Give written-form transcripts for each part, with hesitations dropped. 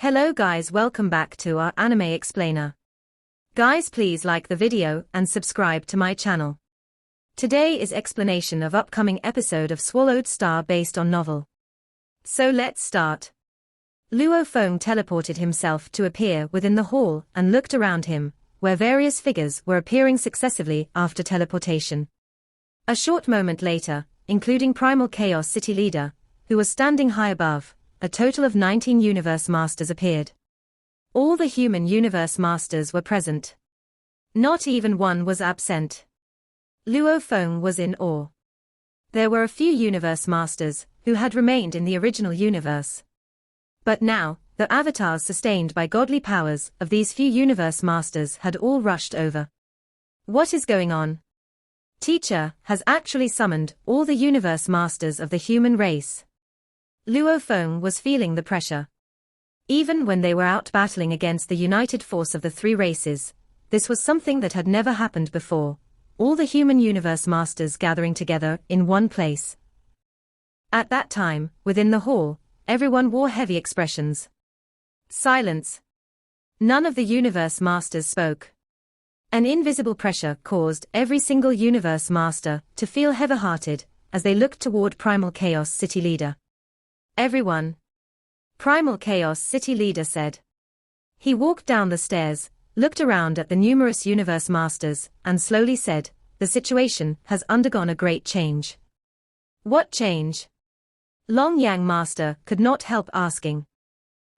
Hello guys, welcome back to our anime explainer. Guys, please like the video and subscribe to my channel. Today is explanation of upcoming episode of Swallowed Star based on novel. So let's start. Luo Feng teleported himself to appear within the hall and looked around him, where various figures were appearing successively after teleportation. A short moment later, including Primal Chaos City Leader, who was standing high above, a total of 19 Universe Masters appeared. All the human Universe Masters were present. Not even one was absent. Luo Feng was in awe. There were a few Universe Masters who had remained in the original universe. But now, the avatars sustained by godly powers of these few Universe Masters had all rushed over. What is going on? Teacher has actually summoned all the Universe Masters of the human race. Luo Feng was feeling the pressure. Even when they were out battling against the united force of the three races, this was something that had never happened before, all the human Universe Masters gathering together in one place. At that time, within the hall, everyone wore heavy expressions. Silence. None of the Universe Masters spoke. An invisible pressure caused every single Universe Master to feel heavy-hearted as they looked toward Primal Chaos City Leader. Everyone. Primal Chaos City Leader said. He walked down the stairs, looked around at the numerous Universe Masters, and slowly said, "The situation has undergone a great change." What change? Long Yang Master could not help asking.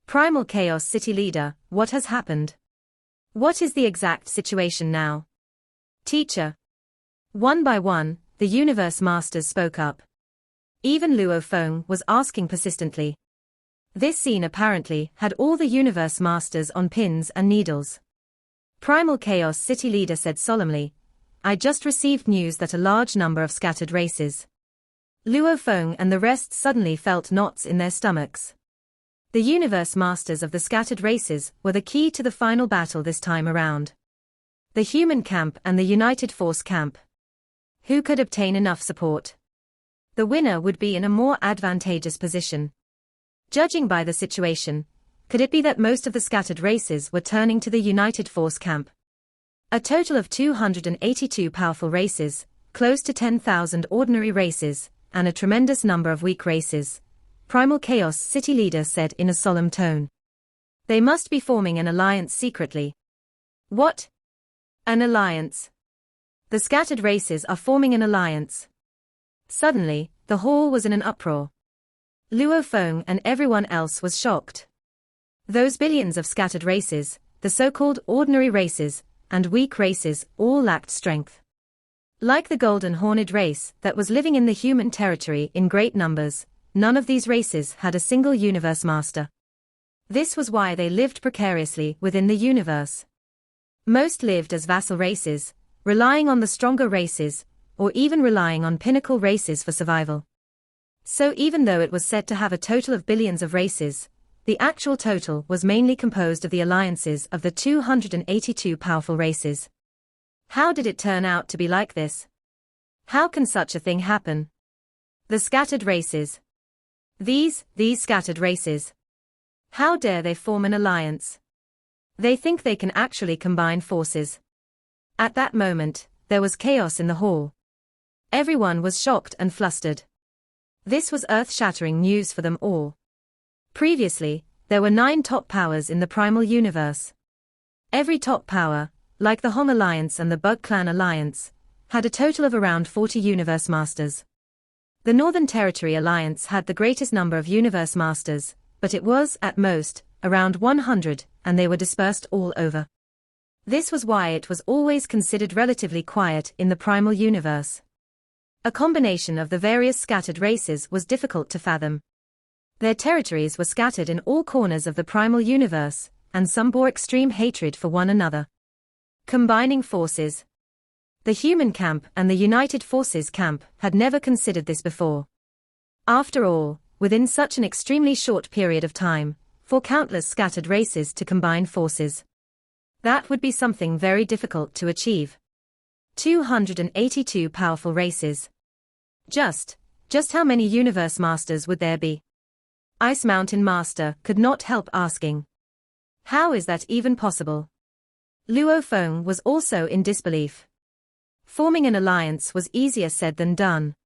Primal Chaos City Leader, what has happened? What is the exact situation now? Teacher. One by one, the Universe Masters spoke up. Even Luo Feng was asking persistently. This scene apparently had all the Universe Masters on pins and needles. Primal Chaos City Leader said solemnly, "I just received news that a large number of scattered races." Luo Feng and the rest suddenly felt knots in their stomachs. The Universe Masters of the scattered races were the key to the final battle this time around. The human camp and the United Force camp. Who could obtain enough support? The winner would be in a more advantageous position. Judging by the situation, could it be that most of the scattered races were turning to the United Force camp? A total of 282 powerful races, close to 10,000 ordinary races, and a tremendous number of weak races, Primal Chaos City Leader said in a solemn tone. They must be forming an alliance secretly. What? An alliance? The scattered races are forming an alliance. Suddenly, the hall was in an uproar. Luo Feng and everyone else was shocked. Those billions of scattered races, the so-called ordinary races, and weak races, all lacked strength. Like the golden horned race that was living in the human territory in great numbers, none of these races had a single Universe Master. This was why they lived precariously within the universe. Most lived as vassal races, relying on the stronger races, or even relying on pinnacle races for survival. So even though it was said to have a total of billions of races, the actual total was mainly composed of the alliances of the 282 powerful races. How did it turn out to be like this? How can such a thing happen? The scattered races. These scattered races. How dare they form an alliance? They think they can actually combine forces. At that moment, there was chaos in the hall. Everyone was shocked and flustered. This was earth-shattering news for them all. Previously, there were 9 top powers in the Primal Universe. Every top power, like the Hong Alliance and the Bug Clan Alliance, had a total of around 40 Universe Masters. The Northern Territory Alliance had the greatest number of Universe Masters, but it was, at most, around 100, and they were dispersed all over. This was why it was always considered relatively quiet in the Primal Universe. A combination of the various scattered races was difficult to fathom. Their territories were scattered in all corners of the Primal Universe, and some bore extreme hatred for one another. Combining forces. The human camp and the United Forces camp had never considered this before. After all, within such an extremely short period of time, for countless scattered races to combine forces. That would be something very difficult to achieve. 282 powerful races. Just how many Universe Masters would there be? Ice Mountain Master could not help asking. How is that even possible? Luo Feng was also in disbelief. Forming an alliance was easier said than done.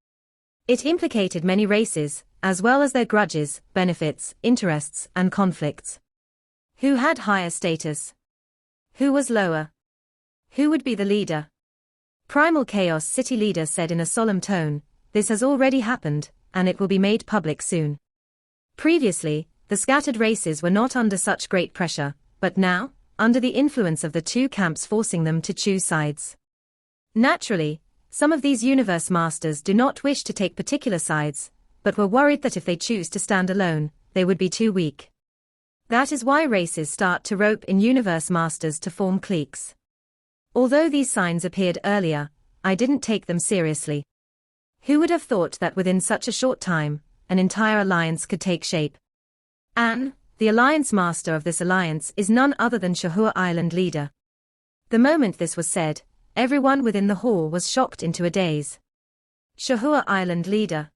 It implicated many races, as well as their grudges, benefits, interests, and conflicts. Who had higher status? Who was lower? Who would be the leader? Primal Chaos City leader said in a solemn tone, "This has already happened, and it will be made public soon." Previously, the scattered races were not under such great pressure, but now, under the influence of the two camps forcing them to choose sides. Naturally, some of these universe masters do not wish to take particular sides, but were worried that if they choose to stand alone, they would be too weak. That is why races start to rope in universe masters to form cliques. Although these signs appeared earlier, I didn't take them seriously. Who would have thought that within such a short time, an entire alliance could take shape? An, the alliance master of this alliance, is none other than Shahua Island leader. The moment this was said, everyone within the hall was shocked into a daze. Shahua Island leader.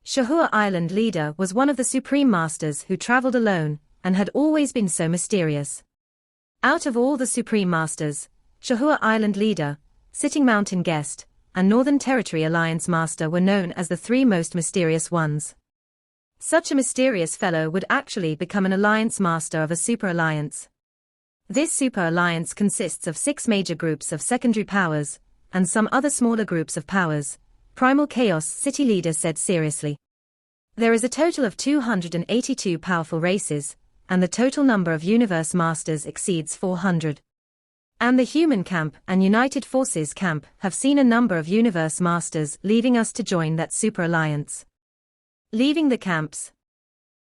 Shahua Island leader was one of the supreme masters who traveled alone, and had always been so mysterious. Out of all the supreme masters, Shahua Island leader, Sitting Mountain guest, and Northern Territory Alliance master were known as the three most mysterious ones. Such a mysterious fellow would actually become an alliance master of a super alliance. This super alliance consists of 6 major groups of secondary powers, and some other smaller groups of powers, Primal Chaos City leader said seriously. There is a total of 282 powerful races, and the total number of universe masters exceeds 400. And the human camp and United Forces camp have seen a number of universe masters leaving us to join that super alliance. Leaving the camps.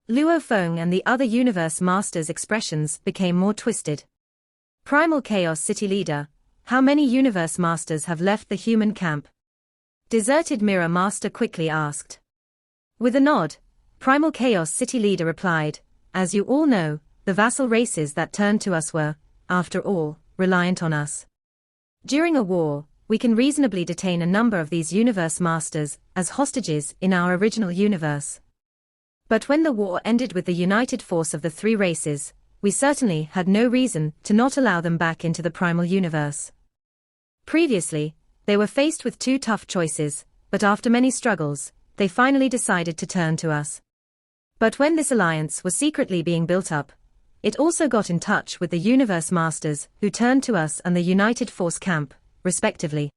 Luo Feng and the other universe masters' expressions became more twisted. Primal Chaos City leader, how many universe masters have left the human camp? Deserted Mirror Master quickly asked. With a nod, Primal Chaos City leader replied, "As you all know, the vassal races that turned to us were, after all, reliant on us. During a war, we can reasonably detain a number of these universe masters as hostages in our original universe. But when the war ended with the united force of the 3 races, we certainly had no reason to not allow them back into the primal universe. Previously, they were faced with 2 tough choices, but after many struggles, they finally decided to turn to us. But when this alliance was secretly being built up, it also got in touch with the universe masters who turned to us and the United Force camp, respectively.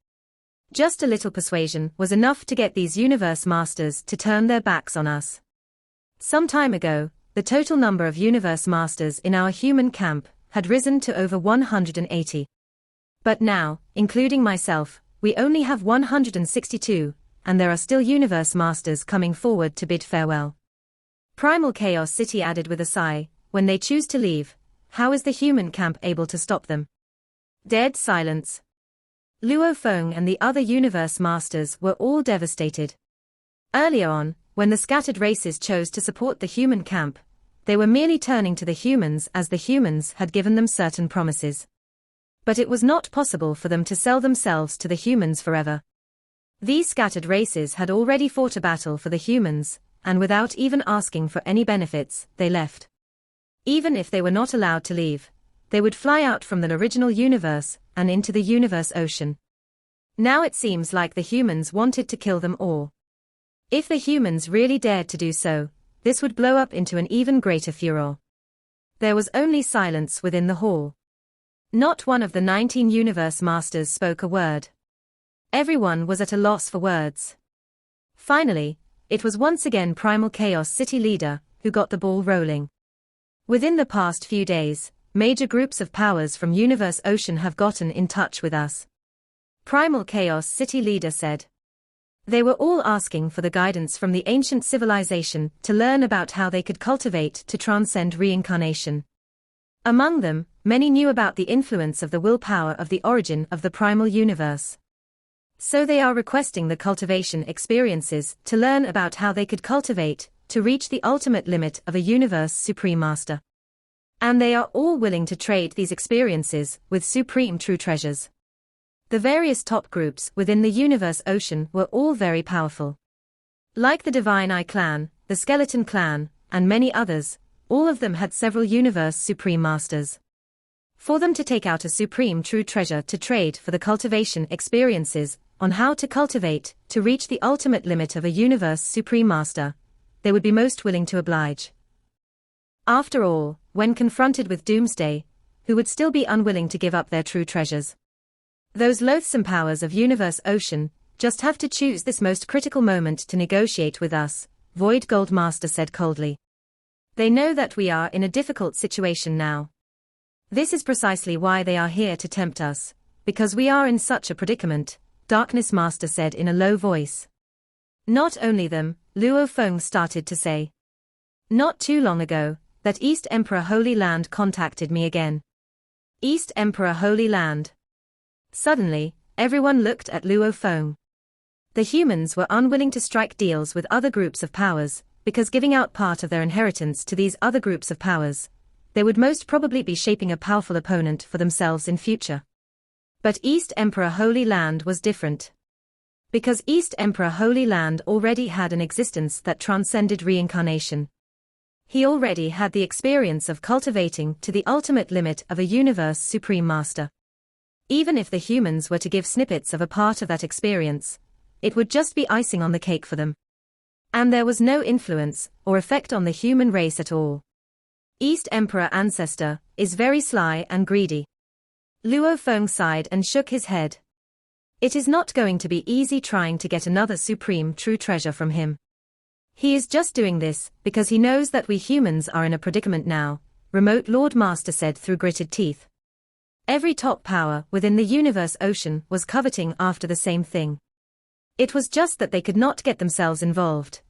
Just a little persuasion was enough to get these universe masters to turn their backs on us. Some time ago, the total number of universe masters in our human camp had risen to over 180. But now, including myself, we only have 162, and there are still universe masters coming forward to bid farewell." Primal Chaos City added with a sigh, "When they choose to leave, how is the human camp able to stop them?" Dead silence. Luo Feng and the other universe masters were all devastated. Earlier on, when the scattered races chose to support the human camp, they were merely turning to the humans as the humans had given them certain promises. But it was not possible for them to sell themselves to the humans forever. These scattered races had already fought a battle for the humans, and without even asking for any benefits, they left. Even if they were not allowed to leave, they would fly out from the original universe and into the universe ocean. Now it seems like the humans wanted to kill them all. If the humans really dared to do so, this would blow up into an even greater furor. There was only silence within the hall. Not one of the 19 universe masters spoke a word. Everyone was at a loss for words. Finally, it was once again Primal Chaos City leader who got the ball rolling. Within the past few days, major groups of powers from Universe Ocean have gotten in touch with us. Primal Chaos City leader said. They were all asking for the guidance from the ancient civilization to learn about how they could cultivate to transcend reincarnation. Among them, many knew about the influence of the willpower of the origin of the primal universe. So they are requesting the cultivation experiences to learn about how they could cultivate to reach the ultimate limit of a universe supreme master. And they are all willing to trade these experiences with supreme true treasures. The various top groups within the Universe Ocean were all very powerful. Like the Divine Eye Clan, the Skeleton Clan, and many others, all of them had several universe supreme masters. For them to take out a supreme true treasure to trade for the cultivation experiences on how to cultivate to reach the ultimate limit of a universe supreme master, they would be most willing to oblige. After all, when confronted with doomsday, who would still be unwilling to give up their true treasures? Those loathsome powers of universe ocean just have to choose this most critical moment to negotiate with us, Void Gold Master said coldly. They know that we are in a difficult situation now. This is precisely why they are here to tempt us, because we are in such a predicament, Darkness Master said in a low voice. Not only them, Luo Feng started to say. Not too long ago, that East Emperor Holy Land contacted me again. East Emperor Holy Land. Suddenly, everyone looked at Luo Feng. The humans were unwilling to strike deals with other groups of powers, because giving out part of their inheritance to these other groups of powers, they would most probably be shaping a powerful opponent for themselves in future. But East Emperor Holy Land was different. Because East Emperor Holy Land already had an existence that transcended reincarnation. He already had the experience of cultivating to the ultimate limit of a universe supreme master. Even if the humans were to give snippets of a part of that experience, it would just be icing on the cake for them. And there was no influence or effect on the human race at all. East Emperor Ancestor is very sly and greedy. Luo Feng sighed and shook his head. It is not going to be easy trying to get another supreme true treasure from him. He is just doing this because he knows that we humans are in a predicament now, Remote Lord Master said through gritted teeth. Every top power within the universe ocean was coveting after the same thing. It was just that they could not get themselves involved.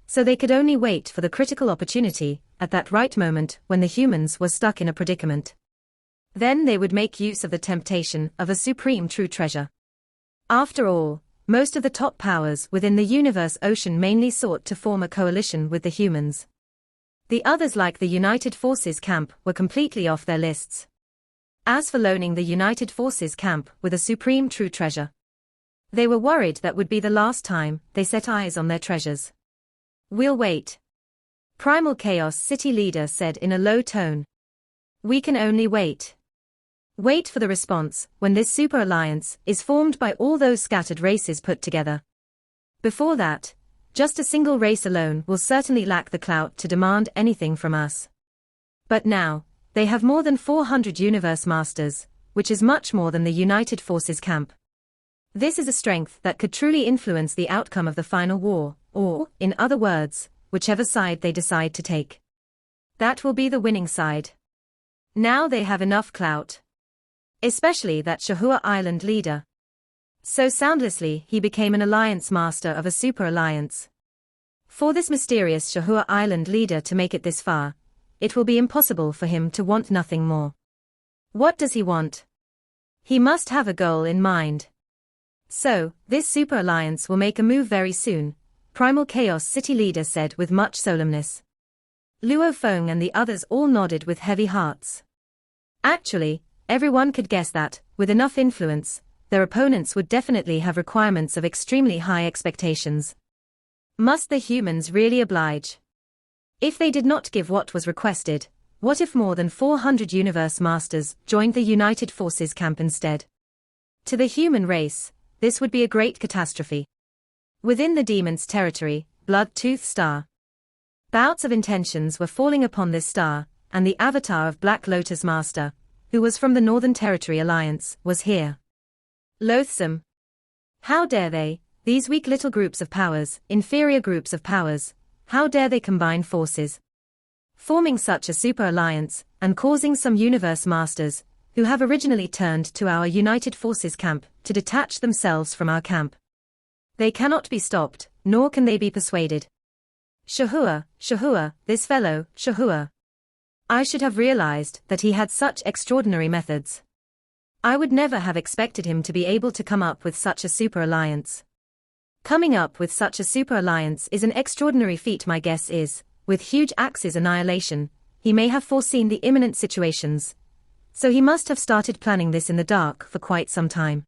So they could only wait for the critical opportunity, at that right moment when the humans were stuck in a predicament. Then they would make use of the temptation of a supreme true treasure. After all, most of the top powers within the universe ocean mainly sought to form a coalition with the humans. The others like the United Forces camp were completely off their lists. As for loaning the United Forces camp with a supreme true treasure, they were worried that would be the last time they set eyes on their treasures. We'll wait. Primal Chaos City Leader said in a low tone. We can only wait. Wait for the response when this super alliance is formed by all those scattered races put together. Before that, just a single race alone will certainly lack the clout to demand anything from us. But now, they have more than 400 universe masters, which is much more than the United Forces camp. This is a strength that could truly influence the outcome of the final war, or, in other words, whichever side they decide to take. That will be the winning side. Now they have enough clout. Especially that Shahua Island leader. So soundlessly he became an alliance master of a super alliance. For this mysterious Shahua Island leader to make it this far, it will be impossible for him to want nothing more. What does he want? He must have a goal in mind. So, this super alliance will make a move very soon, Primal Chaos City Leader said with much solemnness. Luo Feng and the others all nodded with heavy hearts. Actually, everyone could guess that, with enough influence, their opponents would definitely have requirements of extremely high expectations. Must the humans really oblige? If they did not give what was requested, what if more than 400 universe masters joined the United Forces camp instead? To the human race, this would be a great catastrophe. Within the demon's territory, Blood-Tooth Star. Bouts of intentions were falling upon this star, and the avatar of Black Lotus Master, who was from the Northern Territory Alliance, was here. Loathsome. How dare they, these weak little groups of powers, inferior groups of powers, how dare they combine forces? Forming such a super alliance, and causing some universe masters, who have originally turned to our United Forces camp, to detach themselves from our camp. They cannot be stopped, nor can they be persuaded. Shahua, this fellow, Shahua. I should have realized that he had such extraordinary methods. I would never have expected him to be able to come up with such a super alliance. Coming up with such a super alliance is an extraordinary feat. My guess is, with huge Axis annihilation, he may have foreseen the imminent situations. So he must have started planning this in the dark for quite some time.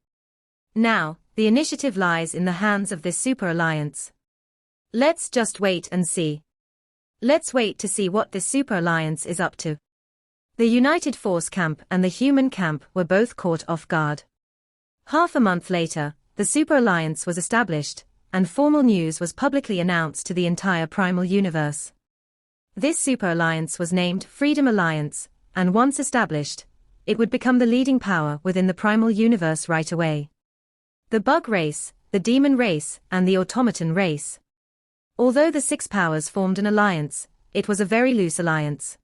Now, the initiative lies in the hands of this super alliance. Let's just wait and see. Let's wait to see what this super alliance is up to. The United Force camp and the human camp were both caught off guard. Half a month later, the super alliance was established, and formal news was publicly announced to the entire primal universe. This super alliance was named Freedom Alliance, and once established, it would become the leading power within the primal universe right away. The bug race, the demon race, and the automaton race. Although the six powers formed an alliance, it was a very loose alliance.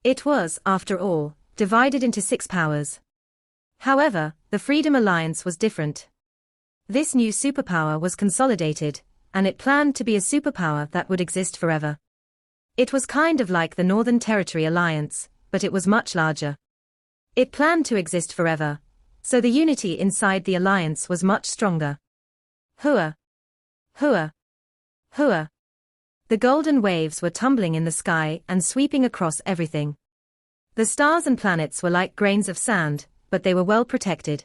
It was, after all, divided into six powers. However, the Freedom Alliance was different. This new superpower was consolidated, and it planned to be a superpower that would exist forever. It was kind of like the Northern Territory Alliance, but it was much larger. It planned to exist forever, so the unity inside the alliance was much stronger. Hua! Hua! Hua! The golden waves were tumbling in the sky and sweeping across everything. The stars and planets were like grains of sand, but they were well protected.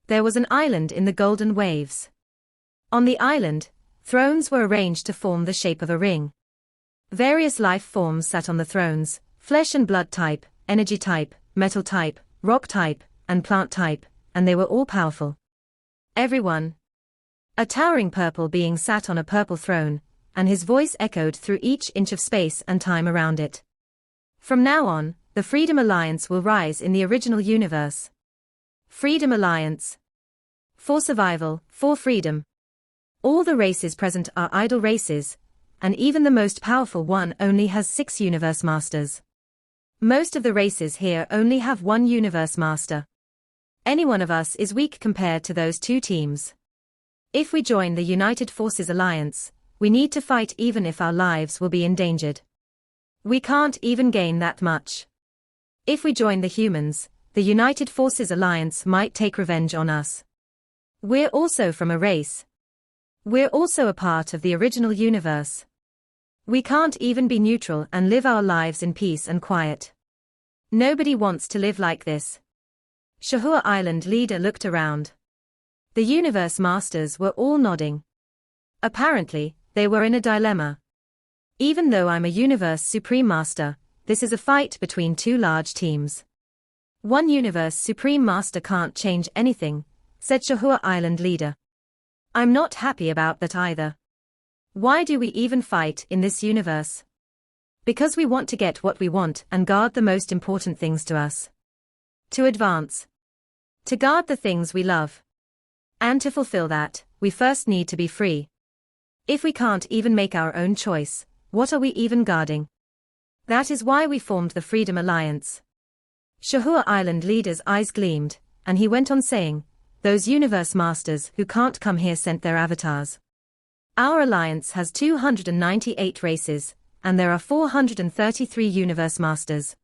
There was an island in the golden waves. On the island, thrones were arranged to form the shape of a ring. Various life forms sat on the thrones: flesh and blood type, energy type, metal type, rock type, and plant type, and they were all powerful. Everyone. A towering purple being sat on a purple throne, and his voice echoed through each inch of space and time around it. From now on, the Freedom Alliance will rise in the original universe. Freedom Alliance. For survival, for freedom. All the races present are idle races, and even the most powerful one only has 6 universe masters. Most of the races here only have 1 universe master. Any one of us is weak compared to those 2 teams. If we join the United Forces Alliance, we need to fight even if our lives will be endangered. We can't even gain that much. If we join the humans, the United Forces Alliance might take revenge on us. We're also from a race. We're also a part of the original universe. We can't even be neutral and live our lives in peace and quiet. Nobody wants to live like this. Shahua Island leader looked around. The universe masters were all nodding. Apparently, they were in a dilemma. Even though I'm a universe supreme master, this is a fight between 2 large teams. One universe supreme master can't change anything, said Shahua Island leader. I'm not happy about that either. Why do we even fight in this universe? Because we want to get what we want and guard the most important things to us. To advance. To guard the things we love. And to fulfill that, we first need to be free. If we can't even make our own choice, what are we even guarding? That is why we formed the Freedom Alliance. Shahua Island leader's eyes gleamed, and he went on saying, those universe masters who can't come here sent their avatars. Our alliance has 298 races, and there are 433 universe masters.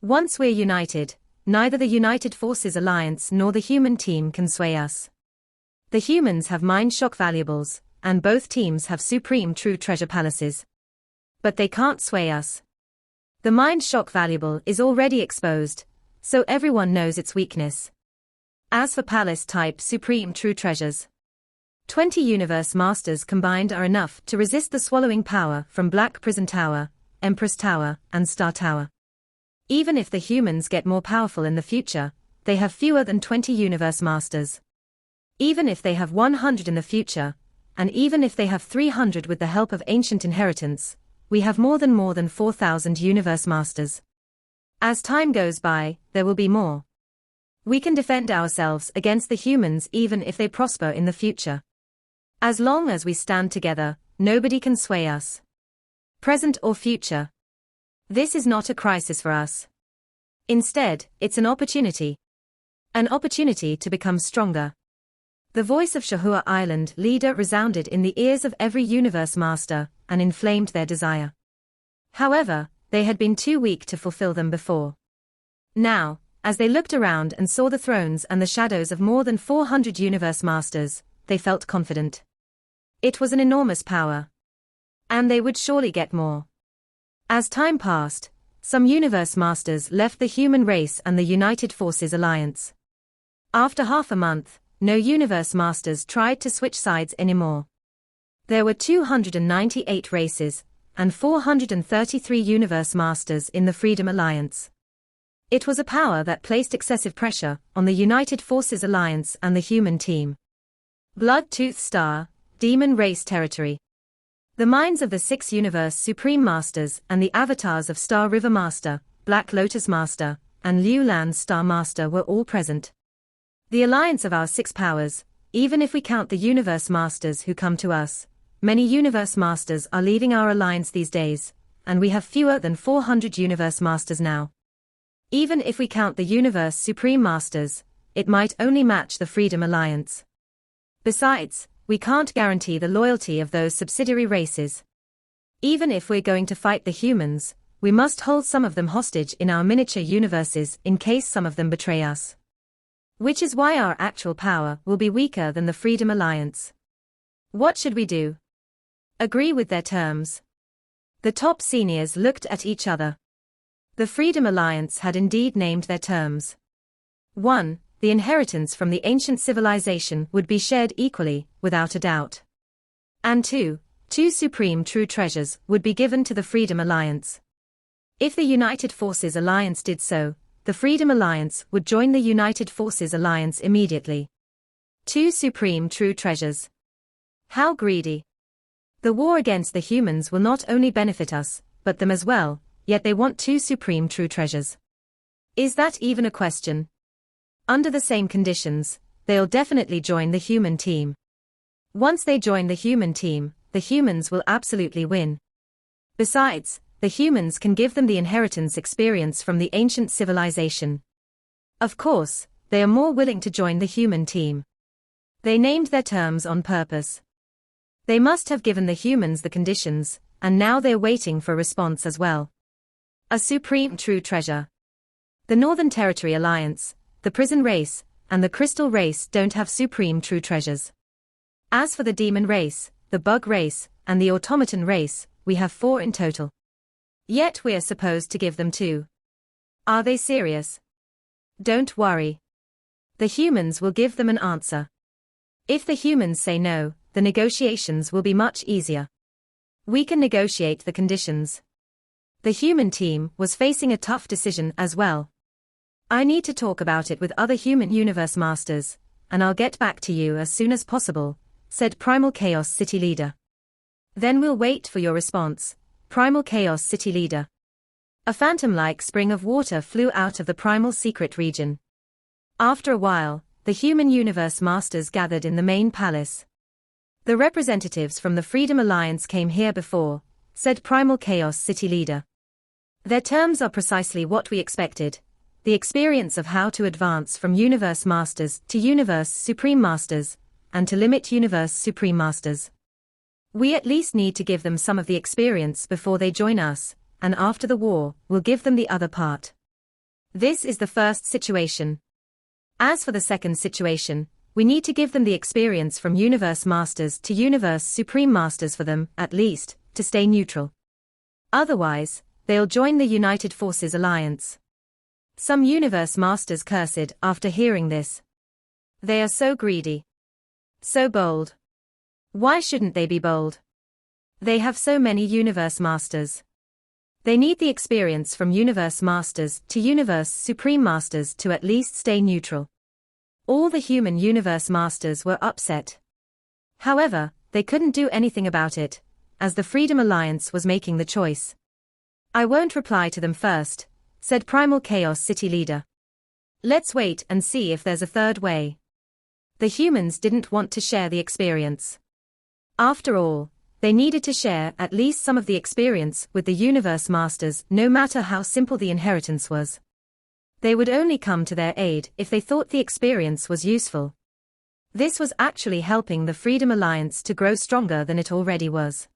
Once we're united, neither the United Forces Alliance nor the human team can sway us. The humans have mind shock valuables, and both teams have supreme true treasure palaces. But they can't sway us. The mind shock valuable is already exposed, so everyone knows its weakness. As for palace type supreme true treasures, 20 universe masters combined are enough to resist the swallowing power from Black Prison Tower, Empress Tower, and Star Tower. Even if the humans get more powerful in the future, they have fewer than 20 universe masters. Even if they have 100 in the future, and even if they have 300 with the help of ancient inheritance, we have more than 4,000 universe masters. As time goes by, there will be more. We can defend ourselves against the humans even if they prosper in the future. As long as we stand together, nobody can sway us. Present or future. This is not a crisis for us. Instead, it's an opportunity. An opportunity to become stronger. The voice of Shahua Island leader resounded in the ears of every universe master, and inflamed their desire. However, they had been too weak to fulfill them before. Now, as they looked around and saw the thrones and the shadows of more than 400 universe masters, they felt confident. It was an enormous power. And they would surely get more. As time passed, some universe masters left the human race and the United Forces Alliance. After half a month, no universe masters tried to switch sides anymore. There were 298 races, and 433 Universe Masters in the Freedom Alliance. It was a power that placed excessive pressure on the United Forces Alliance and the human team. Blood-Tooth Star, Demon Race Territory. The minds of the 6 Universe Supreme Masters and the avatars of Star River Master, Black Lotus Master, and Liu Land Star Master were all present. The alliance of our 6 powers, even if we count the Universe Masters who come to us, many Universe Masters are leaving our alliance these days, and we have fewer than 400 Universe Masters now. Even if we count the Universe Supreme Masters, it might only match the Freedom Alliance. Besides, we can't guarantee the loyalty of those subsidiary races. Even if we're going to fight the humans, we must hold some of them hostage in our miniature universes in case some of them betray us. Which is why our actual power will be weaker than the Freedom Alliance. What should we do? Agree with their terms. The top seniors looked at each other. The Freedom Alliance had indeed named their terms. 1. The inheritance from the ancient civilization would be shared equally, without a doubt. And 2. 2 supreme true treasures would be given to the Freedom Alliance. If the United Forces Alliance did so, the Freedom Alliance would join the United Forces Alliance immediately. 2 supreme true treasures. How greedy. The war against the humans will not only benefit us, but them as well, yet they want 2 supreme true treasures. Is that even a question? Under the same conditions, they'll definitely join the human team. Once they join the human team, the humans will absolutely win. Besides, the humans can give them the inheritance experience from the ancient civilization. Of course, they are more willing to join the human team. They named their terms on purpose. They must have given the humans the conditions, and now they're waiting for a response as well. A supreme true treasure. The Northern Territory Alliance, the Prison Race, and the Crystal Race don't have supreme true treasures. As for the Demon Race, the Bug Race, and the Automaton Race, we have 4 in total. Yet we are supposed to give them 2. Are they serious? Don't worry. The humans will give them an answer. If the humans say no, the negotiations will be much easier. We can negotiate the conditions. The human team was facing a tough decision as well. I need to talk about it with other human universe masters, and I'll get back to you as soon as possible, said Primal Chaos City Leader. Then we'll wait for your response, Primal Chaos City Leader. A phantom-like spring of water flew out of the Primal Secret region. After a while, the human universe masters gathered in the main palace. The representatives from the Freedom Alliance came here before, said Primal Chaos City Leader. Their terms are precisely what we expected. The experience of how to advance from Universe Masters to Universe Supreme Masters, and to limit Universe Supreme Masters. We at least need to give them some of the experience before they join us, and after the war, we'll give them the other part. This is the first situation. As for the second situation, we need to give them the experience from Universe Masters to Universe Supreme Masters for them, at least, to stay neutral. Otherwise, they'll join the United Forces Alliance. Some Universe Masters cursed after hearing this. They are so greedy. So bold. Why shouldn't they be bold? They have so many Universe Masters. They need the experience from Universe Masters to Universe Supreme Masters to at least stay neutral. All the human Universe Masters were upset. However, they couldn't do anything about it, as the Freedom Alliance was making the choice. I won't reply to them first, said Primal Chaos City Leader. Let's wait and see if there's a third way. The humans didn't want to share the experience. After all, they needed to share at least some of the experience with the Universe Masters, no matter how simple the inheritance was. They would only come to their aid if they thought the experience was useful. This was actually helping the Freedom Alliance to grow stronger than it already was.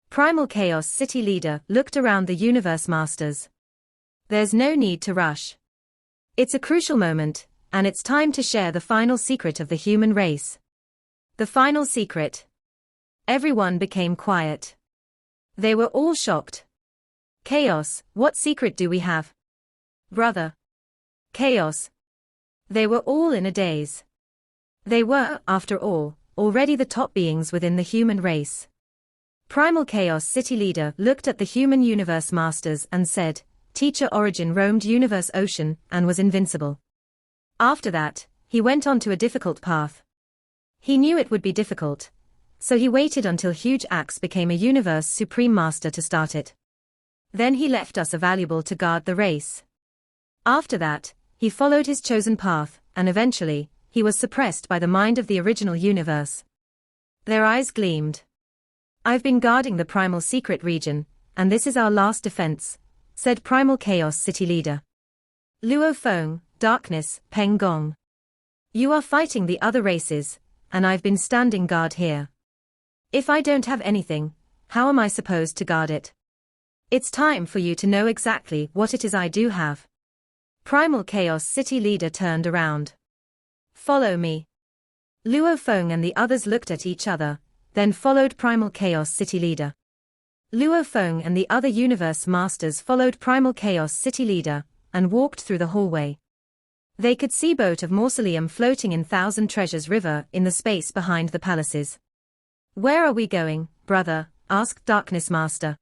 Primal Chaos City Leader looked around the Universe Masters. There's no need to rush. It's a crucial moment, and it's time to share the final secret of the human race. The final secret. Everyone became quiet. They were all shocked. Chaos, what secret do we have? Brother. Chaos. They were all in a daze. They were, after all, already the top beings within the human race. Primal Chaos City Leader looked at the human universe masters and said, Teacher Origin roamed Universe Ocean and was invincible. After that, he went on to a difficult path. He knew it would be difficult, so he waited until Huge Axe became a Universe Supreme Master to start it. Then he left us a valuable to guard the race. After that, he followed his chosen path, and eventually, he was suppressed by the mind of the original universe. Their eyes gleamed. I've been guarding the Primal Secret region, and this is our last defense, said Primal Chaos City Leader. Luo Feng, Darkness, Peng Gong. You are fighting the other races, and I've been standing guard here. If I don't have anything, how am I supposed to guard it? It's time for you to know exactly what it is I do have. Primal Chaos City Leader turned around. Follow me. Luo Feng and the others looked at each other, then followed Primal Chaos City Leader. Luo Feng and the other universe masters followed Primal Chaos City Leader, and walked through the hallway. They could see Boat of Mausoleum floating in Thousand Treasures River in the space behind the palaces. Where are we going, brother? Asked Darkness Master.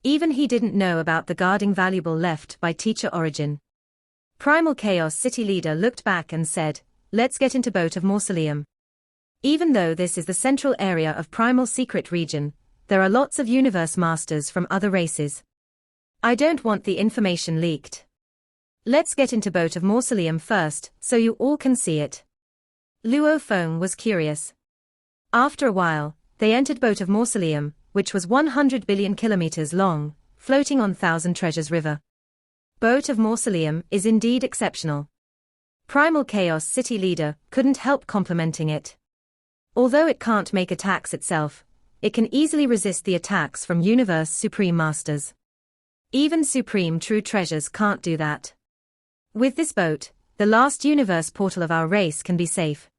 Even he didn't know about the guarding valuable left by Teacher Origin. Primal Chaos City Leader looked back and said, Let's get into Boat of Mausoleum. Even though this is the central area of Primal Secret region, there are lots of universe masters from other races. I don't want the information leaked. Let's get into Boat of Mausoleum first, so you all can see it. Luo Feng was curious. After a while, they entered Boat of Mausoleum, which was 100 billion kilometers long, floating on Thousand Treasures River. Boat of Mausoleum is indeed exceptional. Primal Chaos City Leader couldn't help complimenting it. Although it can't make attacks itself, it can easily resist the attacks from Universe Supreme Masters. Even Supreme True Treasures can't do that. With this boat, the last universe portal of our race can be safe.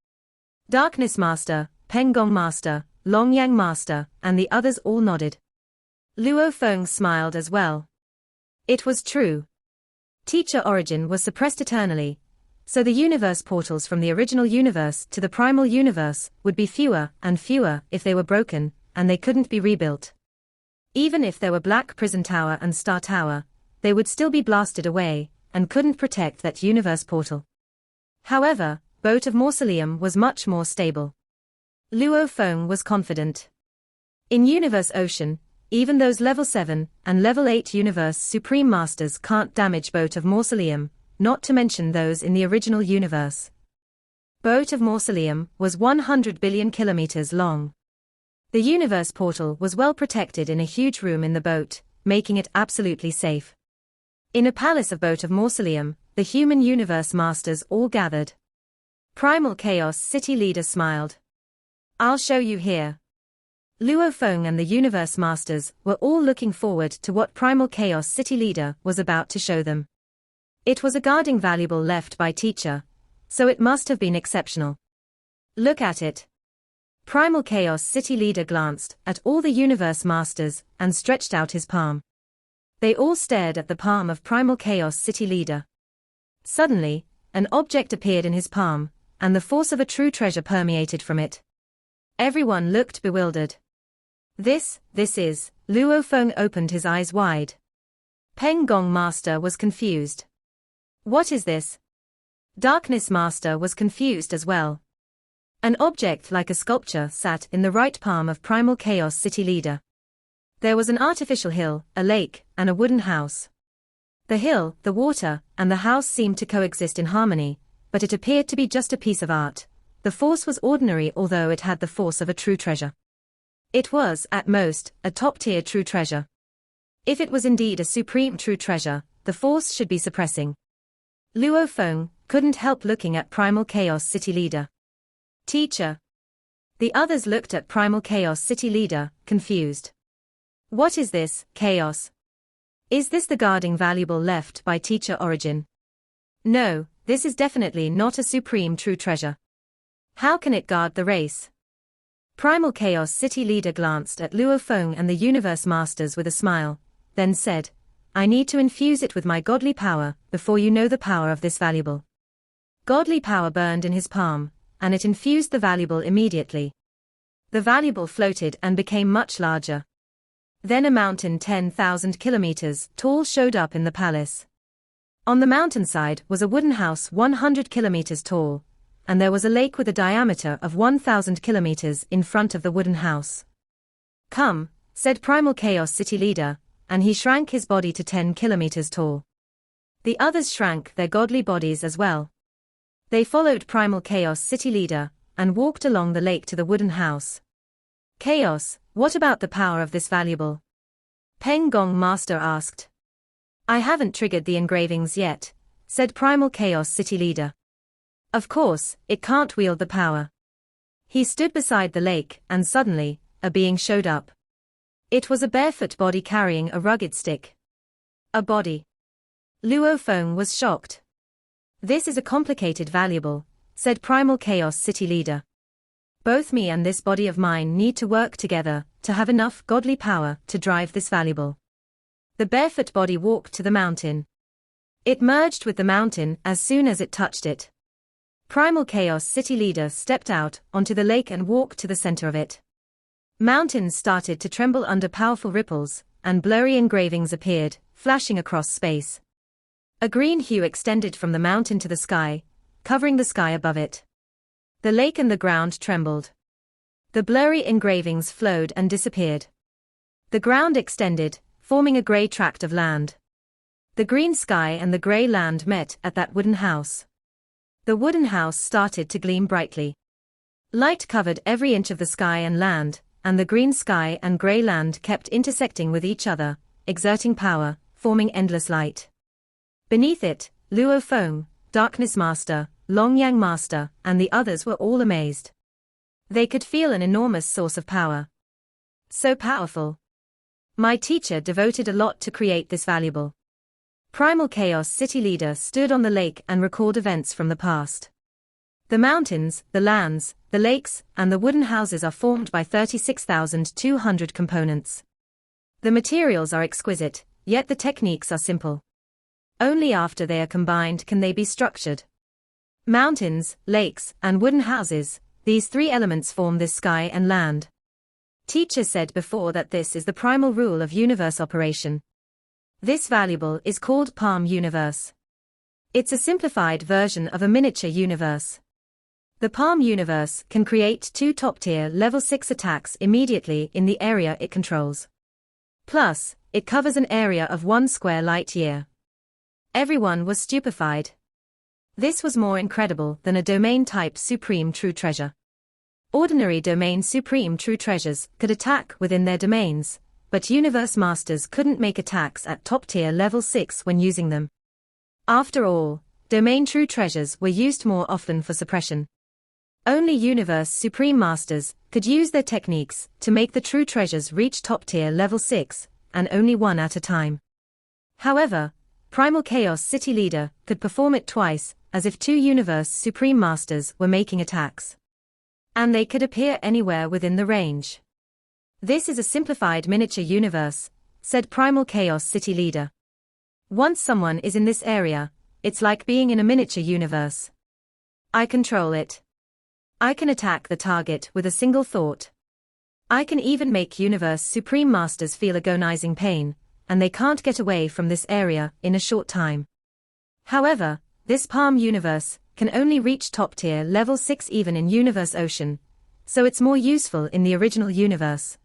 Darkness Master, Peng Gong Master, Long Yang Master, and the others all nodded. Luo Feng smiled as well. It was true. Teacher Origin was suppressed eternally, so the universe portals from the original universe to the primal universe would be fewer and fewer if they were broken, and they couldn't be rebuilt. Even if there were Black Prison Tower and Star Tower, they would still be blasted away, and couldn't protect that universe portal. However, Boat of Mausoleum was much more stable. Luo Feng was confident. In Universe Ocean, even those Level 7 and Level 8 Universe Supreme Masters can't damage Boat of Mausoleum, not to mention those in the original universe. Boat of Mausoleum was 100 billion kilometers long. The universe portal was well protected in a huge room in the boat, making it absolutely safe. In a palace of Boat of Mausoleum, the human universe masters all gathered. Primal Chaos City Leader smiled. I'll show you here. Luo Feng and the universe masters were all looking forward to what Primal Chaos City Leader was about to show them. It was a guarding valuable left by Teacher, so it must have been exceptional. Look at it. Primal Chaos City Leader glanced at all the universe masters and stretched out his palm. They all stared at the palm of Primal Chaos City Leader. Suddenly, an object appeared in his palm, and the force of a true treasure permeated from it. Everyone looked bewildered. This is, Luo Feng opened his eyes wide. Peng Gong Master was confused. What is this? Darkness Master was confused as well. An object like a sculpture sat in the right palm of Primal Chaos City Leader. There was an artificial hill, a lake, and a wooden house. The hill, the water, and the house seemed to coexist in harmony, but it appeared to be just a piece of art. The force was ordinary although it had the force of a true treasure. It was, at most, a top-tier true treasure. If it was indeed a supreme true treasure, the force should be suppressing. Luo Feng couldn't help looking at Primal Chaos City Leader. Teacher. The others looked at Primal Chaos City Leader, confused. What is this, Chaos? Is this the guarding valuable left by Teacher Origin? No, this is definitely not a supreme true treasure. How can it guard the race? Primal Chaos City Leader glanced at Luo Feng and the Universe Masters with a smile, then said, I need to infuse it with my godly power before you know the power of this valuable. Godly power burned in his palm, and it infused the valuable immediately. The valuable floated and became much larger. Then a mountain 10,000 kilometers tall showed up in the palace. On the mountainside was a wooden house 100 kilometers tall, and there was a lake with a diameter of 1,000 kilometers in front of the wooden house. "Come," said Primal Chaos City Leader, and he shrank his body to 10 kilometers tall. The others shrank their godly bodies as well. They followed Primal Chaos City Leader and walked along the lake to the wooden house. "Chaos, what about the power of this valuable?" Peng Gong Master asked. "I haven't triggered the engravings yet," said Primal Chaos City Leader. "Of course, it can't wield the power." He stood beside the lake and suddenly, a being showed up. It was a barefoot body carrying a rugged stick. A body. Luo Feng was shocked. "This is a complicated valuable," said Primal Chaos City Leader. "Both me and this body of mine need to work together to have enough godly power to drive this valuable." The barefoot body walked to the mountain. It merged with the mountain as soon as it touched it. Primal Chaos City Leader stepped out onto the lake and walked to the center of it. Mountains started to tremble under powerful ripples, and blurry engravings appeared, flashing across space. A green hue extended from the mountain to the sky, covering the sky above it. The lake and the ground trembled. The blurry engravings flowed and disappeared. The ground extended, forming a grey tract of land. The green sky and the grey land met at that wooden house. The wooden house started to gleam brightly. Light covered every inch of the sky and land, and the green sky and grey land kept intersecting with each other, exerting power, forming endless light. Beneath it, Luo Feng, Darkness Master, Long Yang Master, and the others were all amazed. They could feel an enormous source of power. So powerful. My teacher devoted a lot to create this valuable. Primal Chaos City Leader stood on the lake and recalled events from the past. The mountains, the lands, the lakes, and the wooden houses are formed by 36,200 components. The materials are exquisite, yet the techniques are simple. Only after they are combined can they be structured. Mountains, lakes, and wooden houses, these three elements form this sky and land. Teacher said before that this is the primal rule of universe operation. This valuable is called Palm Universe. It's a simplified version of a miniature universe. The Palm Universe can create 2 top-tier level 6 attacks immediately in the area it controls. Plus, it covers an area of 1 square light year. Everyone was stupefied. This was more incredible than a domain-type Supreme True Treasure. Ordinary Domain Supreme True Treasures could attack within their domains, but Universe Masters couldn't make attacks at top-tier level 6 when using them. After all, Domain True Treasures were used more often for suppression. Only Universe Supreme Masters could use their techniques to make the True Treasures reach top-tier level 6, and only one at a time. However, Primal Chaos City Leader could perform it twice, as if 2 Universe Supreme Masters were making attacks. And they could appear anywhere within the range. "This is a simplified miniature universe," said Primal Chaos City Leader. "Once someone is in this area, it's like being in a miniature universe. I control it. I can attack the target with a single thought. I can even make Universe Supreme Masters feel agonizing pain, and they can't get away from this area in a short time. However, this Palm Universe can only reach top-tier level 6 even in Universe Ocean, so it's more useful in the original universe.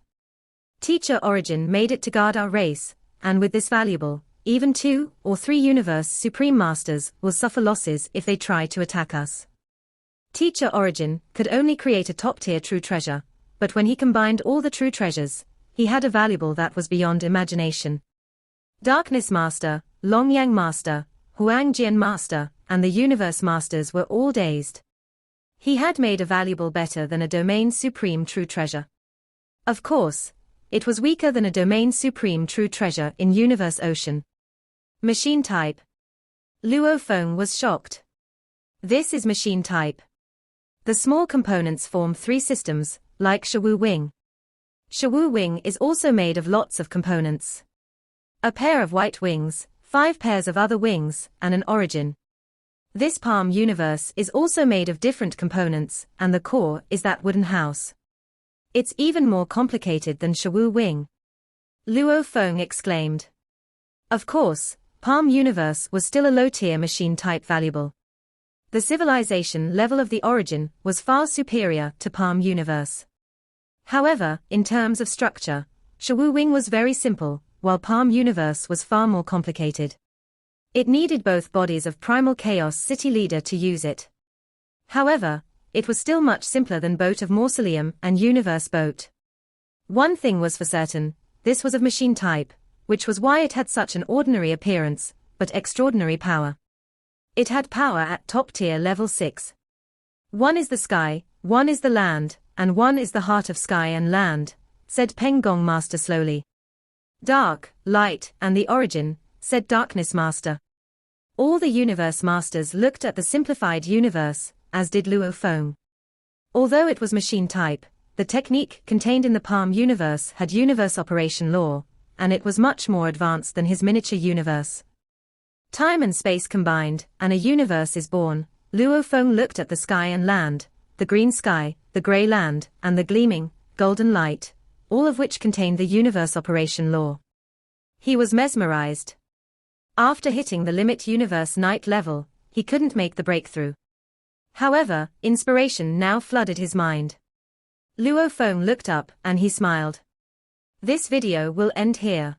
Teacher Origin made it to guard our race, and with this valuable, even 2 or 3 Universe Supreme Masters will suffer losses if they try to attack us. Teacher Origin could only create a top-tier true treasure, but when he combined all the true treasures, he had a valuable that was beyond imagination. Darkness Master, Long Yang Master, Huang Jian Master, and the Universe Masters were all dazed. He had made a valuable better than a Domain Supreme True Treasure. Of course, it was weaker than a Domain Supreme True Treasure in Universe Ocean. Machine type. Luo Feng was shocked. This is machine type. The small components form 3 systems, like Shawu Wing. Shawu Wing is also made of lots of components. A pair of white wings, 5 pairs of other wings, and an origin. This Palm Universe is also made of different components, and the core is that wooden house. It's even more complicated than Shawu Wing. Luo Feng exclaimed. Of course, Palm Universe was still a low-tier machine type valuable. The civilization level of the origin was far superior to Palm Universe. However, in terms of structure, Shawu Wing was very simple, while Palm Universe was far more complicated. It needed both bodies of Primal Chaos City Leader to use it. However, it was still much simpler than Boat of Mausoleum and Universe Boat. One thing was for certain, this was of machine type, which was why it had such an ordinary appearance, but extraordinary power. It had power at top tier level 6. One is the sky, one is the land, and one is the heart of sky and land, said Peng Gong Master slowly. Dark, light, and the origin, said Darkness Master. All the Universe Masters looked at the simplified universe, as did Luo Feng. Although it was machine type, the technique contained in the Palm Universe had universe operation law, and it was much more advanced than his miniature universe. Time and space combined, and a universe is born. Luo Feng looked at the sky and land, the green sky, the grey land, and the gleaming, golden light, all of which contained the universe operation law. He was mesmerized. After hitting the limit universe night level, he couldn't make the breakthrough. However, inspiration now flooded his mind. Luo Feng looked up and he smiled. This video will end here.